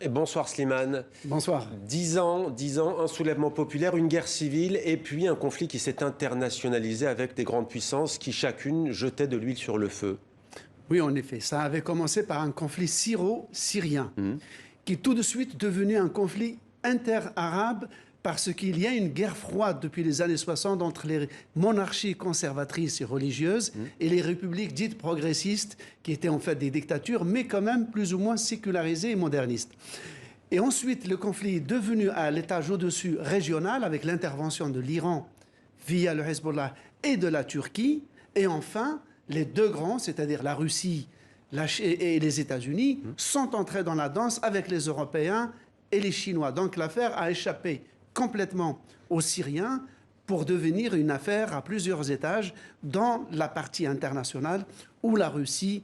Et bonsoir Slimane. Bonsoir. 10 ans, un soulèvement populaire, une guerre civile et puis un conflit qui s'est internationalisé avec des grandes puissances qui chacune jetait de l'huile sur le feu. Oui, en effet. Ça avait commencé par un conflit syro-syrien qui tout de suite devenu un conflit inter-arabe parce qu'il y a une guerre froide depuis les années 60 entre les monarchies conservatrices et religieuses et les républiques dites progressistes qui étaient en fait des dictatures mais quand même plus ou moins sécularisées et modernistes. Et ensuite, le conflit est devenu à l'étage au-dessus régional avec l'intervention de l'Iran via le Hezbollah et de la Turquie. Et enfin, les deux grands, c'est-à-dire la Russie et les États-Unis, sont entrés dans la danse avec les Européens et les Chinois. Donc l'affaire a échappé complètement aux Syriens pour devenir une affaire à plusieurs étages dans la partie internationale où la Russie,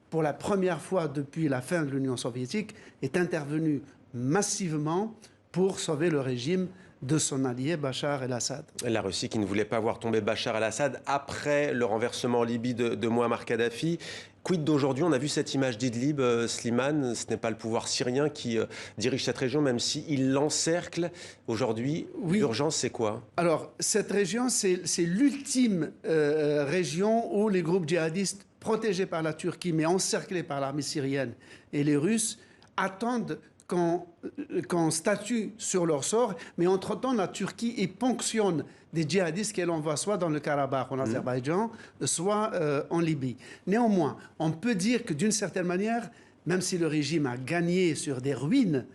pour la première fois depuis la fin de l'Union soviétique, est intervenue massivement pour sauver le régime de son allié Bachar el-Assad. La Russie qui ne voulait pas voir tomber Bachar el-Assad après le renversement en Libye de Mouammar Kadhafi. Quid d'aujourd'hui? On a vu cette image d'Idlib, Slimane. Ce n'est pas le pouvoir syrien qui dirige cette région, même s'il l'encercle. Aujourd'hui, l'urgence, c'est quoi? Alors, cette région, c'est l'ultime région où les groupes djihadistes protégés par la Turquie, mais encerclés par l'armée syrienne et les Russes, attendent qu'on statue sur leur sort, mais entre-temps, la Turquie y ponctionne des djihadistes qu'elle envoie soit dans le Karabakh, en Azerbaïdjan, soit en Libye. Néanmoins, on peut dire que d'une certaine manière, même si le régime a gagné sur des ruines,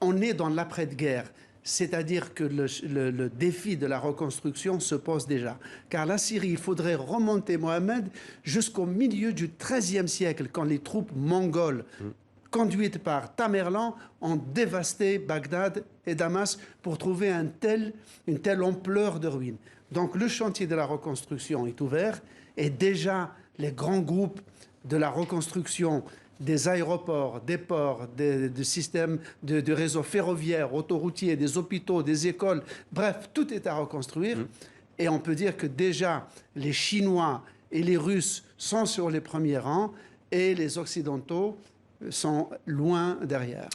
on est dans l'après-guerre. C'est-à-dire que le défi de la reconstruction se pose déjà. Car la Syrie, il faudrait remonter, Mohamed, jusqu'au milieu du XIIIe siècle, quand les troupes mongoles conduites par Tamerlan, ont dévasté Bagdad et Damas pour trouver une telle ampleur de ruines. Donc le chantier de la reconstruction est ouvert et déjà les grands groupes de la reconstruction des aéroports, des ports, des systèmes de réseaux ferroviaires, autoroutiers, des hôpitaux, des écoles, bref, tout est à reconstruire. Et on peut dire que déjà les Chinois et les Russes sont sur les premiers rangs et les Occidentaux sont loin derrière.